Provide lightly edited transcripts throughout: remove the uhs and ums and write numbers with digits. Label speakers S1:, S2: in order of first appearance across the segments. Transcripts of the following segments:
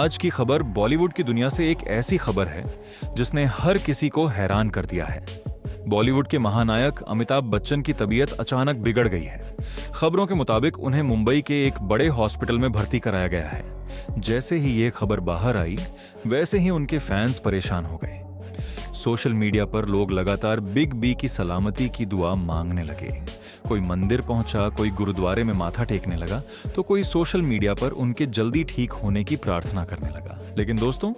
S1: आज की खबर बॉलीवुड की दुनिया से एक ऐसी खबर है जिसने हर किसी को हैरान कर दिया है। बॉलीवुड के महानायक अमिताभ बच्चन की तबीयत अचानक बिगड़ गई है। खबरों के मुताबिक उन्हें मुंबई के एक बड़े हॉस्पिटल में भर्ती कराया गया है। जैसे ही ये खबर बाहर आई, वैसे ही उनके फैंस परेशान हो गए। सोशल मीडिया पर लोग लगातार बिग बी की सलामती की दुआ मांगने लगे। कोई मंदिर पहुंचा, कोई गुरुद्वारे में माथा टेकने लगा, तो कोई सोशल मीडिया पर उनके जल्दी ठीक होने की प्रार्थना करने लगा। लेकिन दोस्तों,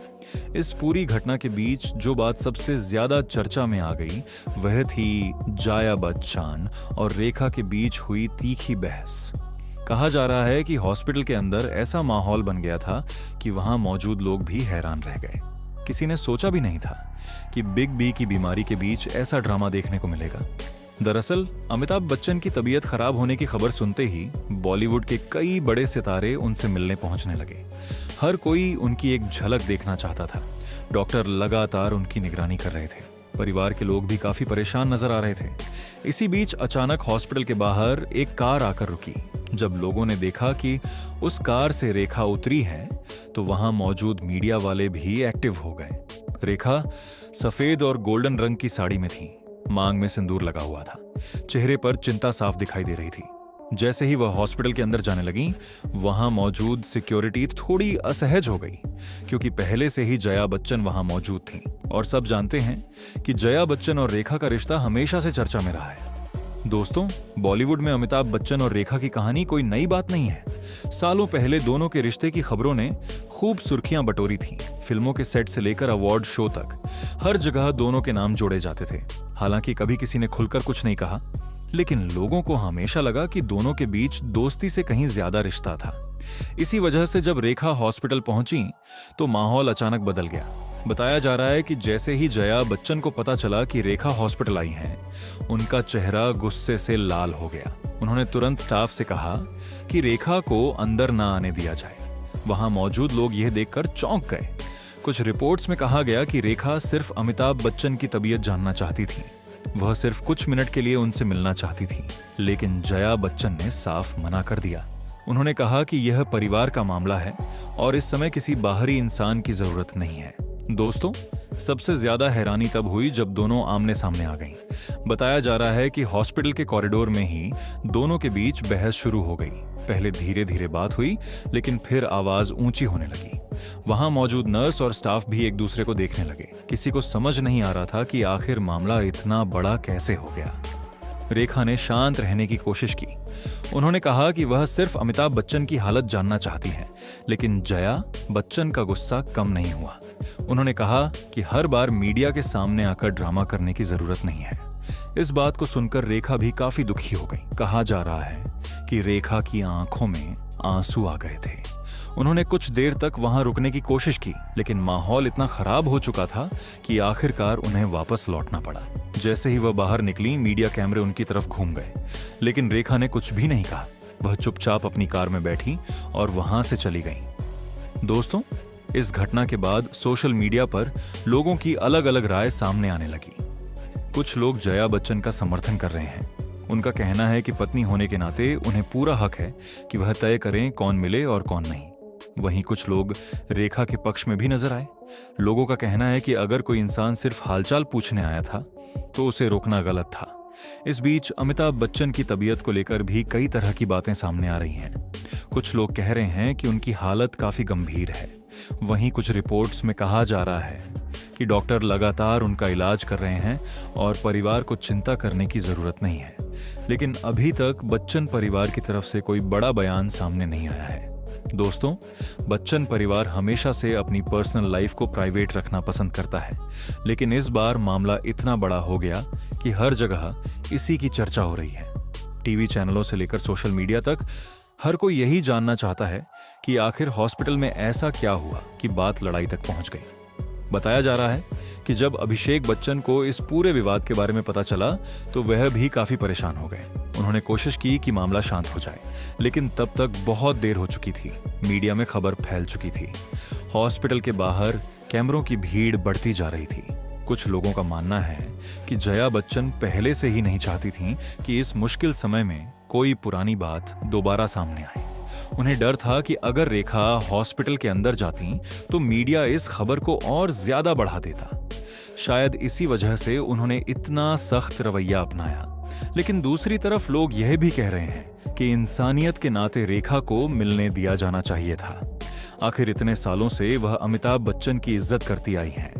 S1: इस पूरी घटना के बीच जो बात सबसे ज्यादा चर्चा में आ गई, वह थी जया बच्चन और रेखा के बीच हुई तीखी बहस। कहा जा रहा है कि हॉस्पिटल के अंदर ऐसा माहौल बन गया था कि वहां मौजूद लोग भी हैरान रह गए। किसी ने सोचा भी नहीं था कि बिग बी की बीमारी के बीच ऐसा ड्रामा देखने को मिलेगा। दरअसल अमिताभ बच्चन की तबीयत खराब होने की खबर सुनते ही बॉलीवुड के कई बड़े सितारे उनसे मिलने पहुंचने लगे। हर कोई उनकी एक झलक देखना चाहता था। डॉक्टर लगातार उनकी निगरानी कर रहे थे। परिवार के लोग भी काफी परेशान नजर आ रहे थे। इसी बीच अचानक हॉस्पिटल के बाहर एक कार आकर रुकी। जब लोगों ने देखा कि उस कार से रेखा उतरी है, तो वहां मौजूद मीडिया वाले भी एक्टिव हो गए। रेखा सफेद और गोल्डन रंग की साड़ी में थी। मांग में सिंदूर लगा हुआ था। चेहरे पर चिंता साफ दिखाई दे रही थी। जैसे ही वह हॉस्पिटल के अंदर जाने लगी, वहां मौजूद सिक्योरिटी थोड़ी असहज हो गई, क्योंकि पहले से ही जया बच्चन वहां मौजूद थी और सब जानते हैं कि जया बच्चन और रेखा का रिश्ता हमेशा से चर्चा में रहा है। दोस्तों, बॉलीवुड में अमिताभ बच्चन और रेखा की कहानी कोई नई बात नहीं है। सालों पहले दोनों के रिश्ते की खबरों ने खूब सुर्खियां बटोरी थी। फिल्मों के सेट से लेकर अवार्ड शो तक हर जगह दोनों के नाम जोड़े जाते थे। हालांकि कभी किसी ने खुलकर कुछ नहीं कहा, लेकिन लोगों को हमेशा लगा कि दोनों के बीच दोस्ती से कहीं ज्यादा रिश्ता था। इसी वजह से जब रेखा हॉस्पिटल पहुंची, तो माहौल अचानक बदल गया। बताया जा रहा है कि जैसे ही जया बच्चन को पता चला कि रेखा हॉस्पिटल आई है, उनका चेहरा गुस्से से लाल हो गया। उन्होंने तुरंत स्टाफ से कहा कि रेखा को अंदर ना आने दिया जाए। वहां मौजूद लोग यह देखकर चौंक गए। कुछ रिपोर्ट्स में कहा गया कि रेखा सिर्फ अमिताभ बच्चन की तबीयत जानना चाहती थी। वह सिर्फ कुछ मिनट के लिए उनसे मिलना चाहती थी। लेकिन जया बच्चन ने साफ मना कर दिया। उन्होंने कहा कि यह परिवार का मामला है और इस समय किसी बाहरी इंसान की जरूरत नहीं है। दोस्तों, सबसे ज्यादा हैरानी तब हुई जब दोनों आमने सामने आ गईं। बताया जा रहा है कि हॉस्पिटल के कॉरिडोर में ही दोनों के बीच बहस शुरू हो गई। पहले धीरे धीरे बात हुई, लेकिन फिर आवाज ऊंची होने लगी। वहां मौजूद नर्स और स्टाफ भी एक दूसरे को देखने लगे। किसी को समझ नहीं आ रहा था कि आखिर मामला इतना बड़ा कैसे हो गया। रेखा ने शांत रहने की कोशिश की। उन्होंने कहा कि वह सिर्फ अमिताभ बच्चन की हालत जानना चाहती है, लेकिन जया बच्चन का गुस्सा कम नहीं हुआ। उन्होंने कहा कि हर बार मीडिया के सामने आकर ड्रामा करने की जरूरत नहीं है। इस बात को सुनकर रेखा भी काफी दुखी हो गई। कहा जा रहा है कि रेखा की आंखों में आंसू आ गए थे। उन्होंने कुछ देर तक वहां रुकने की कोशिश की, लेकिन माहौल इतना खराब हो चुका था कि आखिरकार उन्हें वापस लौटना पड़ा। जैसे ही वह बाहर निकली, मीडिया कैमरे उनकी तरफ घूम गए, लेकिन रेखा ने कुछ भी नहीं कहा। वह चुपचाप अपनी कार में बैठी और वहां से चली गई। दोस्तों, इस घटना के बाद सोशल मीडिया पर लोगों की अलग अलग राय सामने आने लगी। कुछ लोग जया बच्चन का समर्थन कर रहे हैं। उनका कहना है कि पत्नी होने के नाते उन्हें पूरा हक है कि वह तय करें कौन मिले और कौन नहीं। वहीं कुछ लोग रेखा के पक्ष में भी नजर आए। लोगों का कहना है कि अगर कोई इंसान सिर्फ हालचाल पूछने आया था, तो उसे रोकना गलत था। इस बीच अमिताभ बच्चन की तबीयत को लेकर भी कई तरह की बातें सामने आ रही हैं। कुछ लोग कह रहे हैं कि उनकी हालत काफी गंभीर है। वहीं कुछ रिपोर्ट्स में कहा जा रहा है कि डॉक्टर लगातार उनका इलाज कर रहे हैं और परिवार को चिंता करने की जरूरत नहीं है। लेकिन अभी तक बच्चन परिवार की तरफ से कोई बड़ा बयान सामने नहीं आया है। दोस्तों, बच्चन परिवार हमेशा से अपनी पर्सनल लाइफ को प्राइवेट रखना पसंद करता है, लेकिन इस बार मामला इतना बड़ा हो गया कि हर जगह इसी की चर्चा हो रही है। टीवी चैनलों से लेकर सोशल मीडिया तक हर कोई यही जानना चाहता है कि आखिर हॉस्पिटल में ऐसा क्या हुआ कि बात लड़ाई तक पहुंच गई। बताया जा रहा है कि जब अभिषेक बच्चन को इस पूरे विवाद के बारे में पता चला, तो वह भी काफी परेशान हो गए। उन्होंने कोशिश की कि मामला शांत हो जाए, लेकिन तब तक बहुत देर हो चुकी थी। मीडिया में खबर फैल चुकी थी। हॉस्पिटल के बाहर कैमरों की भीड़ बढ़ती जा रही थी। कुछ लोगों का मानना है कि जया बच्चन पहले से ही नहीं चाहती थीं कि इस मुश्किल समय में कोई पुरानी बात दोबारा सामने आए। उन्हें डर था कि अगर रेखा हॉस्पिटल के अंदर जाती तो मीडिया इस खबर को और ज्यादा बढ़ा देता। शायद इसी वजह से उन्होंने इतना सख्त रवैया अपनाया। लेकिन दूसरी तरफ लोग यह भी कह रहे हैं कि इंसानियत के नाते रेखा को मिलने दिया जाना चाहिए था। आखिर इतने सालों से वह अमिताभ बच्चन की इज्जत करती आई हैं।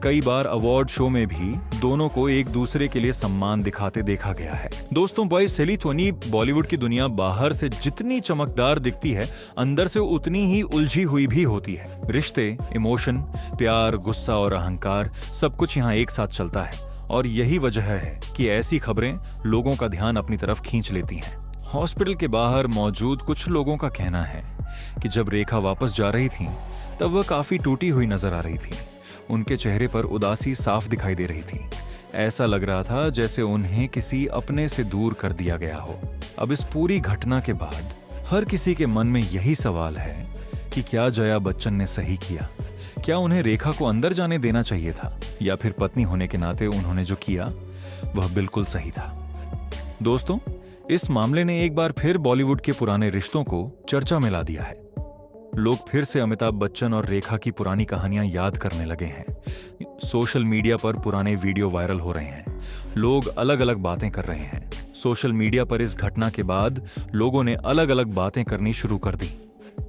S1: कई बार अवार्ड शो में भी दोनों को एक दूसरे के लिए सम्मान दिखाते देखा गया है। दोस्तों, बॉय सेली थोनी बॉलीवुड की दुनिया बाहर से जितनी चमकदार दिखती है, अंदर से उतनी ही उलझी हुई भी होती है। रिश्ते, इमोशन, प्यार, गुस्सा और अहंकार सब कुछ यहाँ एक साथ चलता है और यही वजह है कि ऐसी खबरें लोगों का ध्यान अपनी तरफ खींच लेती हैं। हॉस्पिटल के बाहर मौजूद कुछ लोगों का कहना है कि जब रेखा वापस जा रही थी तब वह काफी टूटी हुई नजर आ रही थी। उनके चेहरे पर उदासी साफ दिखाई दे रही थी। ऐसा लग रहा था जैसे उन्हें किसी अपने से दूर कर दिया गया हो। अब इस पूरी घटना के बाद हर किसी के मन में यही सवाल है कि क्या जया बच्चन ने सही किया? क्या उन्हें रेखा को अंदर जाने देना चाहिए था, या फिर पत्नी होने के नाते उन्होंने जो किया वह बिल्कुल सही था? दोस्तों, इस मामले ने एक बार फिर बॉलीवुड के पुराने रिश्तों को चर्चा में ला दिया है। लोग फिर से अमिताभ बच्चन और रेखा की पुरानी कहानियां याद करने लगे हैं। सोशल मीडिया पर पुराने वीडियो वायरल हो रहे हैं। लोग अलग अलग बातें कर रहे हैं। सोशल मीडिया पर इस घटना के बाद लोगों ने अलग अलग बातें करनी शुरू कर दी।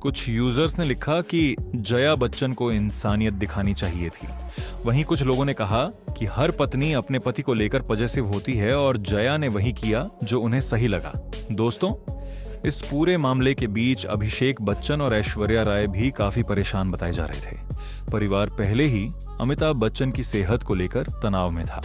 S1: कुछ यूजर्स ने लिखा कि जया बच्चन को इंसानियत दिखानी चाहिए थी। वहीं कुछ लोगों ने कहा कि हर पत्नी अपने पति को लेकर पॉजिटिव होती है और जया ने वही किया जो उन्हें सही लगा। दोस्तों, इस पूरे मामले के बीच अभिषेक बच्चन और ऐश्वर्या राय भी काफी परेशान बताए जा रहे थे। परिवार पहले ही अमिताभ बच्चन की सेहत को लेकर तनाव में था।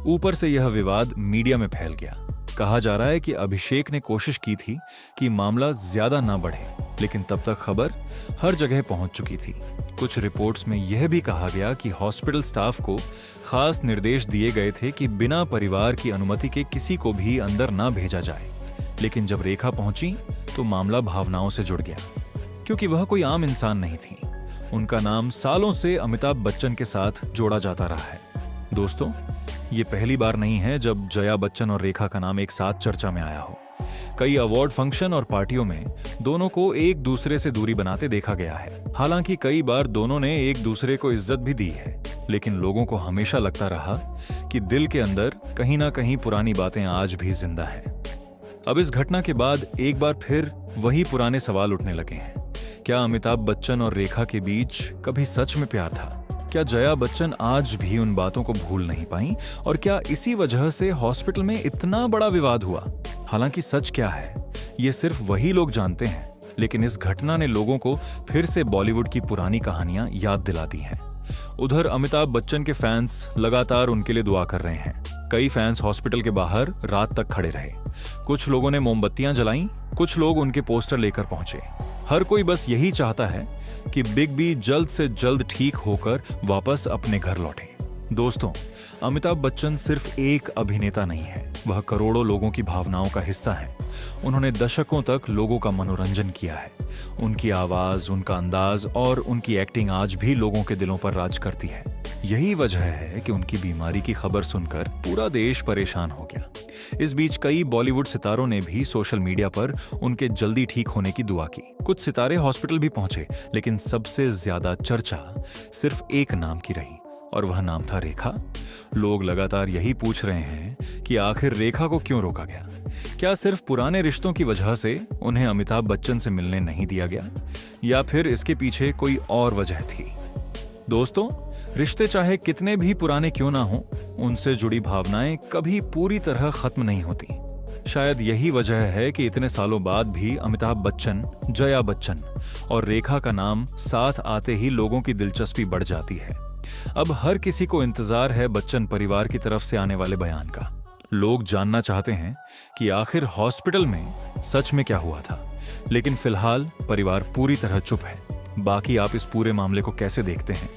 S1: ऊपर से यह विवाद मीडिया में फैल गया। कहा जा रहा है कि अभिषेक ने कोशिश की थी कि मामला ज्यादा ना बढ़े, लेकिन तब तक खबर हर जगह पहुंच चुकी थी। कुछ रिपोर्ट्स में यह भी कहा गया कि हॉस्पिटल स्टाफ को खास निर्देश दिए गए थे कि बिना परिवार की अनुमति के किसी को भी अंदर ना भेजा जाए। लेकिन जब रेखा पहुंची तो मामला भावनाओं से जुड़ गया, क्योंकि वह कोई आम इंसान नहीं थी। उनका नाम सालों से अमिताभ बच्चन के साथ जोड़ा जाता रहा है। दोस्तों, ये पहली बार नहीं है जब जया बच्चन और रेखा का नाम एक साथ चर्चा में आया हो। कई अवार्ड फंक्शन और पार्टियों में दोनों को एक दूसरे से दूरी बनाते देखा गया है। हालांकि कई बार दोनों ने एक दूसरे को इज्जत भी दी है, लेकिन लोगों को हमेशा लगता रहा कि दिल के अंदर कहीं ना कहीं पुरानी बातें आज भी जिंदा हैं। अब इस घटना के बाद एक बार फिर वही पुराने सवाल उठने लगे हैं। क्या अमिताभ बच्चन और रेखा के बीच कभी सच में प्यार था? क्या जया बच्चन आज भी उन बातों को भूल नहीं पाई? और क्या इसी वजह से हॉस्पिटल में इतना बड़ा विवाद हुआ? हालांकि सच क्या है, ये सिर्फ वही लोग जानते हैं, लेकिन इस घटना ने लोगों को फिर से बॉलीवुड की पुरानी कहानियां याद दिला दी हैं। उधर अमिताभ बच्चन के फैंस लगातार उनके लिए दुआ कर रहे हैं। कई फैंस हॉस्पिटल के बाहर रात तक खड़े रहे। कुछ लोगों ने मोमबत्तियां जलाईं, कुछ लोग उनके पोस्टर लेकर पहुंचे। हर कोई बस यही चाहता है कि बिग बी जल्द से जल्द ठीक होकर वापस अपने घर लौटे। दोस्तों, अमिताभ बच्चन सिर्फ एक अभिनेता नहीं है, वह करोड़ों लोगों की भावनाओं का हिस्सा है। उन्होंने दशकों तक लोगों का मनोरंजन किया है। उनकी आवाज, उनका अंदाज और उनकी एक्टिंग आज भी लोगों के दिलों पर राज करती है। यही वजह है कि उनकी बीमारी की खबर सुनकर पूरा देश परेशान हो गया। इस बीच कई बॉलीवुड सितारों ने भी सोशल मीडिया पर उनके जल्दी ठीक होने की दुआ की। कुछ सितारे हॉस्पिटल भी पहुंचे, लेकिन सबसे ज्यादा चर्चा सिर्फ एक नाम की रही, और वह नाम था रेखा। लोग लगातार यही पूछ रहे हैं कि आखिर रेखा को क्यों रोका गया? क्या सिर्फ पुराने रिश्तों की वजह से उन्हें अमिताभ बच्चन से मिलने नहीं दिया गया, या फिर इसके पीछे कोई और वजह थी? दोस्तों, रिश्ते चाहे कितने भी पुराने क्यों ना हो, उनसे जुड़ी भावनाएं कभी पूरी तरह खत्म नहीं होती। शायद यही वजह है कि इतने सालों बाद भी अमिताभ बच्चन, जया बच्चन और रेखा का नाम साथ आते ही लोगों की दिलचस्पी बढ़ जाती है। अब हर किसी को इंतजार है बच्चन परिवार की तरफ से आने वाले बयान का। लोग जानना चाहते हैं कि आखिर हॉस्पिटल में सच में क्या हुआ था, लेकिन फिलहाल परिवार पूरी तरह चुप है। बाकी आप इस पूरे मामले को कैसे देखते हैं?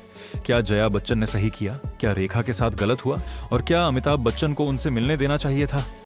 S1: क्या जया बच्चन ने सही किया? क्या रेखा के साथ गलत हुआ? और क्या अमिताभ बच्चन को उनसे मिलने देना चाहिए था?